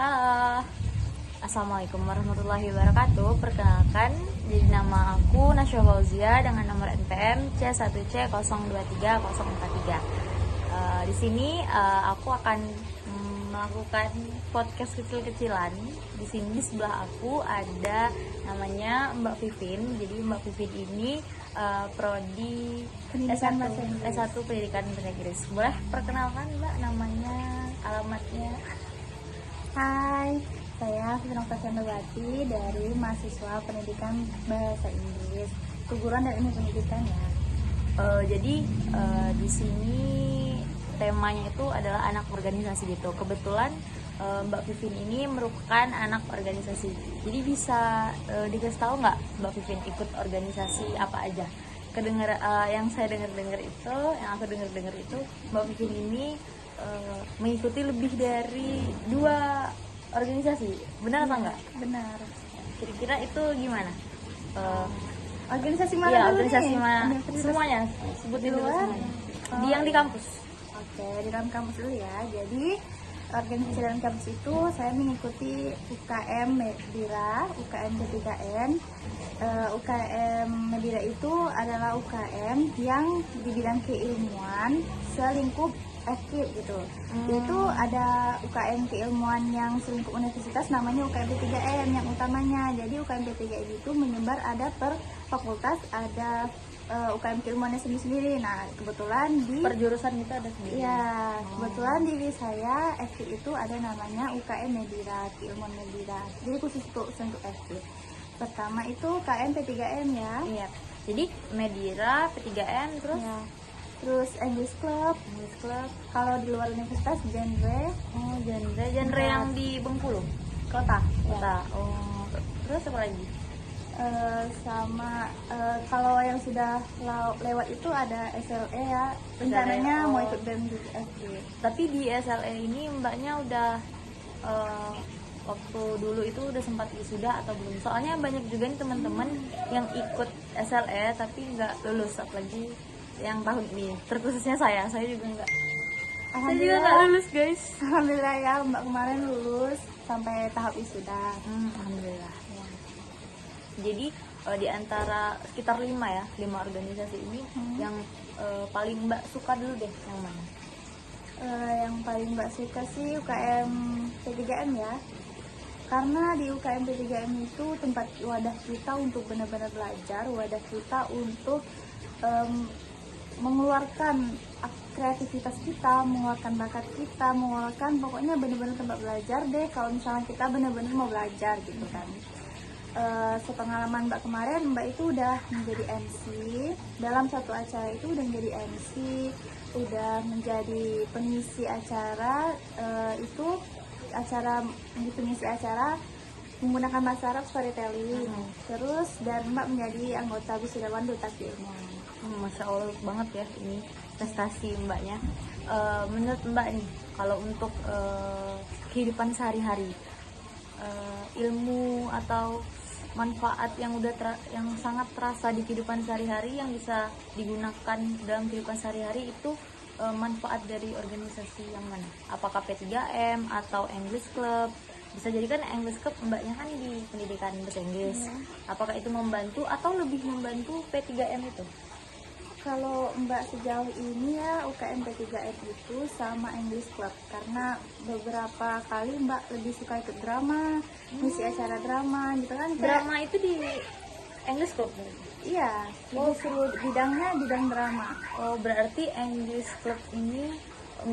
Halo, Assalamualaikum warahmatullahi wabarakatuh. Perkenalkan, jadi nama aku Nasya Fauzia dengan nomor NPM C1C023-043. Di sini aku akan melakukan podcast kecil-kecilan. Di sini di sebelah aku ada namanya Mbak Vivin. Jadi Mbak Vivin ini prodi S1 Pendidikan Bahasa Inggris. Boleh perkenalkan Mbak namanya, alamatnya? Hai, saya Vivin Oktaviandawati dari mahasiswa Pendidikan Bahasa Inggris, Keguruan dan Ilmu Pendidikan ya. Jadi di sini temanya itu adalah anak organisasi gitu. Kebetulan Mbak Vivin ini merupakan anak organisasi. Jadi bisa dikasih tahu nggak Mbak Vivin ikut organisasi apa aja? Yang saya dengar aku dengar itu Mbak Vivin ini mengikuti lebih dari 2 organisasi. Benar apa enggak? Benar. Kira-kira itu gimana? Organisasi mana Iya, dulu organisasi nih? mana? Universitas Semuanya, sebutin dulu luar? semuanya. Di yang di kampus. Oke, di dalam kampus dulu ya. Jadi organisasi dalam kampus itu saya mengikuti UKM Medira, UKM P3N. UKM Medira itu adalah UKM yang di bidang keilmuan selingkup FKIP gitu. Itu ada UKM keilmuan yang selingkup universitas namanya UKM P3N yang utamanya. Jadi UKM P3N itu menyebar ada per fakultas, ada UKM keilmuannya sendiri-sendiri. Nah, kebetulan di Per jurusan itu ada sendiri. Iya, kebetulan di saya FKIP itu ada namanya UKM Medira, keilmuan Medira. Jadi khusus untuk FKIP. Pertama itu UKM P3N ya. Iya. Jadi Medira, P3N, terus Ya. Terus English Club. Kalau di luar universitas genre genre yang di Bengkulu, kota. kota. Oh, terus apa lagi? Sama kalau yang sudah lewat itu ada SLE ya. Rencananya Oh. mau ikut BEM di FKIP. Tapi di SLE ini mbaknya udah waktu dulu itu udah sempat wisuda atau belum? Soalnya banyak juga nih teman-teman yang ikut SLE tapi nggak lulus, apalagi yang tahun ini. Terkhususnya saya juga nggak. Saya juga nggak lulus guys. Alhamdulillah ya, Mbak kemarin lulus sampai tahap wisuda. Alhamdulillah. Ya. Jadi di antara sekitar 5 organisasi ini yang paling mbak suka dulu deh yang mana? Yang paling Mbak suka sih UKM P3M ya. Karena di UKM P3M itu tempat wadah kita untuk benar-benar belajar, wadah kita untuk mengeluarkan kreativitas kita, mengeluarkan bakat kita, mengeluarkan pokoknya benar-benar tempat belajar deh kalau misalnya kita benar-benar mau belajar gitu kan. Sepengalaman Mbak kemarin, Mbak itu udah menjadi MC dalam satu acara, itu udah menjadi MC, udah menjadi pengisi acara, itu acara menjadi pengisi acara menggunakan bahasa Arab storytelling. Terus dan Mbak menjadi anggota wisudawan Duta Keilmuan. Masya Allah banget ya ini prestasi mbaknya. Menurut mbak nih, kalau untuk kehidupan sehari-hari, ilmu atau manfaat yang yang sangat terasa di kehidupan sehari-hari yang bisa digunakan dalam kehidupan sehari-hari itu manfaat dari organisasi yang mana? Apakah P3M atau English Club? Bisa jadi kan English Club mbaknya kan di pendidikan bahasa Inggris. Apakah itu membantu atau lebih membantu P3M itu? Kalau Mbak sejauh ini ya UKM P3M itu sama English Club, karena beberapa kali Mbak lebih suka ikut drama, ngisi acara drama gitu kan. Drama itu di English Club? Iya, justru bidangnya bidang drama. Oh, berarti English Club ini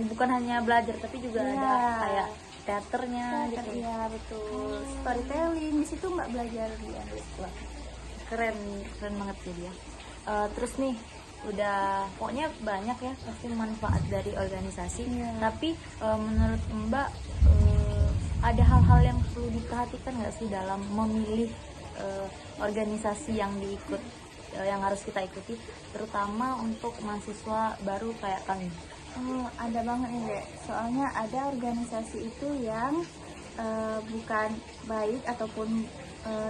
bukan hanya belajar tapi juga ada kayak teaternya gitu. Iya betul. Storytelling di situ Mbak belajar di English Club. Keren banget jadi ya. Terus nih udah pokoknya banyak ya pasti manfaat dari organisasi. Tapi menurut Mbak ada hal-hal yang perlu diperhatikan nggak sih dalam memilih organisasi yang yang harus kita ikuti, terutama untuk mahasiswa baru kayak kami? Ada banget nih Dek. Soalnya ada organisasi itu yang bukan baik ataupun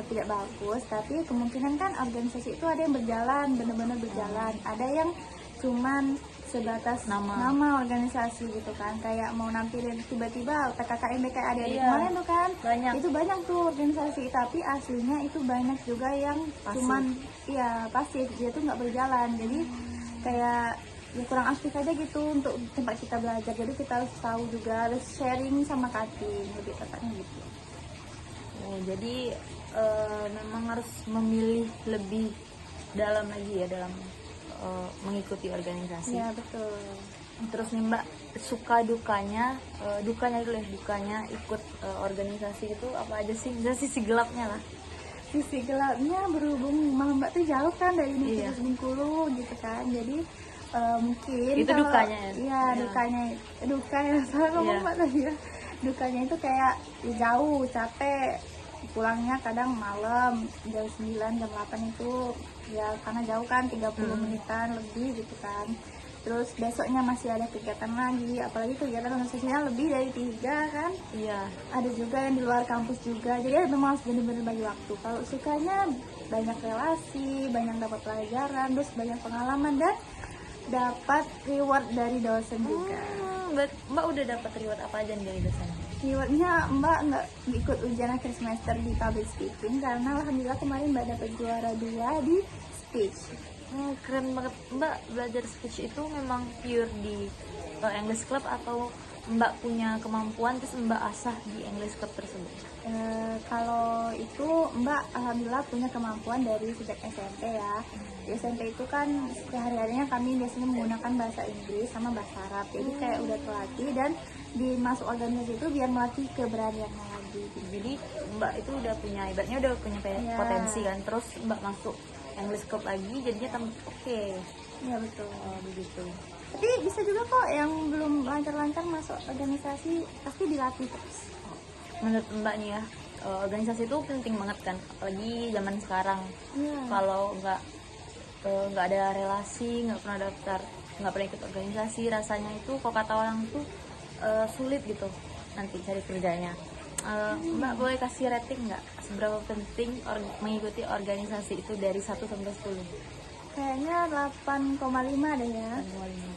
tidak bagus, tapi kemungkinan kan organisasi itu ada yang berjalan, benar-benar berjalan, ada yang cuman sebatas Nama. nama organisasi gitu kan, kayak mau nampilin tiba-tiba PKKMB kayak adik-adik Iya. kemarin tuh kan, Banyak. itu banyak tuh organisasi, tapi aslinya itu banyak juga yang Pasif. cuman iya pasif, dia tuh nggak berjalan, jadi kayak ya kurang aktif aja gitu untuk tempat kita belajar. Jadi kita harus tahu juga, harus sharing sama cutting, lebih tepatnya gitu. Oh, jadi memang harus memilih lebih dalam lagi ya dalam mengikuti organisasi. Iya betul. Terus nih Mbak, suka dukanya, dukanya dulu ya, dukanya ikut organisasi itu apa aja sih? Bisa sisi gelapnya lah. Sisi gelapnya berhubung rumah Mbak tuh jauh kan dari Iya. Universitas Bengkulu gitu kan, jadi mungkin Itu kalau- dukanya ya? Iya, Iya. dukanya salah ngomong Iya. Mbak tadi ya. Dukanya itu kayak ya jauh, capek, pulangnya kadang malam jam 9 jam 8 itu ya karena jauh kan 30 menitan lebih gitu kan. Terus besoknya masih ada kegiatan lagi, apalagi kegiatan organisasinya lebih dari 3 kan. Iya. Ada juga yang di luar kampus juga, jadi memang harus benar-benar bagi waktu. Kalau sukanya banyak relasi, banyak dapat pelajaran, terus banyak pengalaman dan dapat reward dari dosen juga. Mbak udah dapat reward apa aja nih dari dosen? Rewardnya Mbak nggak ikut ujian akhir semester di public speaking karena alhamdulillah kemarin Mbak dapat juara 2 di speech. Oh, keren banget. Mbak belajar speech itu memang pure di English Club atau Mbak punya kemampuan terus Mbak asah di English Club tersebut? Kalau itu Mbak alhamdulillah punya kemampuan dari sejak SMP ya. Di SMP itu kan sehari-harinya kami biasanya menggunakan bahasa Inggris sama bahasa Arab. Jadi kayak udah terlatih, dan di masuk organisasi itu biar melatih keberaniannya lagi. Jadi Mbak itu udah punya, ibaratnya udah punya Iya. potensi kan, terus Mbak masuk English Club lagi jadinya tambah oke. Iya betul. Oh, begitu. Tapi bisa juga kok yang belum lancar-lancar masuk organisasi, pasti dilatih terus. Menurut Mbak nih ya, organisasi itu penting banget kan, apalagi zaman sekarang. Iya. Kalau nggak ada relasi, nggak pernah daftar, nggak pernah ikut organisasi, rasanya itu kalau kata orang tuh sulit gitu nanti cari kerjanya. Mbak boleh kasih rating nggak seberapa penting mengikuti organisasi itu dari 1 sampai 10? Kayaknya 8,5 deh ya.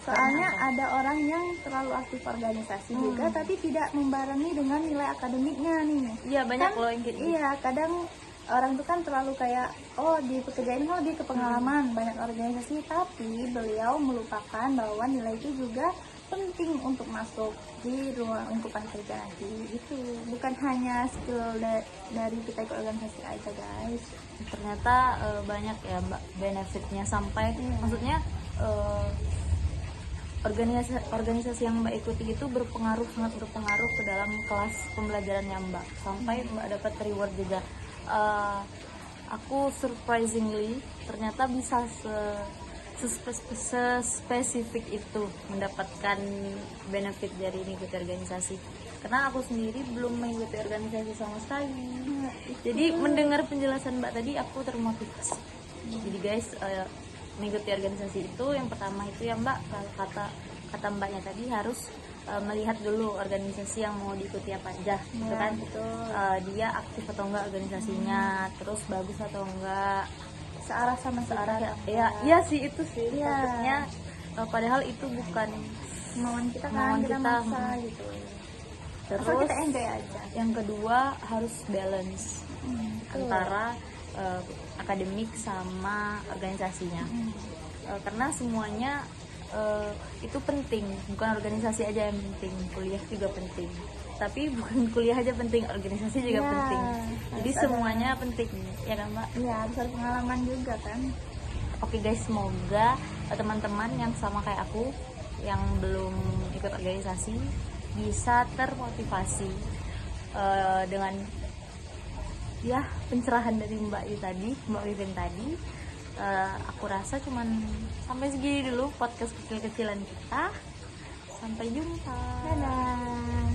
Soalnya ada orang yang terlalu aktif organisasi juga tapi tidak membarengi dengan nilai akademiknya nih. Iya, banyak Kan, loh yang kayak gitu. iya, kadang orang tuh kan terlalu kayak di pekerjaan itu lebih ke pengalaman, banyak organisasi, tapi beliau melupakan bahwa nilai itu juga penting untuk masuk di ruang lingkupan kerja nanti. Itu bukan hanya skill dari kita ikut organisasi aja guys. Ternyata banyak ya Mbak benefitnya, sampai maksudnya organisasi yang Mbak ikuti itu sangat berpengaruh ke dalam kelas pembelajarannya Mbak, sampai Mbak dapat reward juga. Aku surprisingly ternyata bisa spesifik itu mendapatkan benefit dari mengikuti organisasi, karena aku sendiri belum mengikuti organisasi sama sekali. Jadi mendengar penjelasan Mbak tadi aku termotivasi. Jadi guys, mengikuti organisasi itu yang pertama itu ya Mbak, kata Mbaknya tadi harus melihat dulu organisasi yang mau diikuti apa aja, gitu kan? Betul. Dia aktif atau enggak organisasinya, terus bagus atau enggak, Searah sama searah kita. ya. Iya sih, itu sih Iya. takutnya padahal itu bukan Kemauan kita kan, kemauan kita kita. maksa gitu. Asal Terus kita enjoy aja. yang kedua harus balance Betul. antara akademik sama organisasinya. Karena semuanya itu penting, bukan organisasi aja yang penting, kuliah juga penting. Tapi bukan kuliah aja penting, organisasi juga Ya, penting. Jadi harus semuanya penting, ya kan Mbak? Iya, harus ada pengalaman juga kan. Oke guys, semoga teman-teman yang sama kayak aku yang belum ikut organisasi bisa termotivasi dengan ya pencerahan dari Mbak Wivin tadi. Aku rasa cuman sampai segini dulu podcast kecil-kecilan kita. Sampai jumpa. Dadah.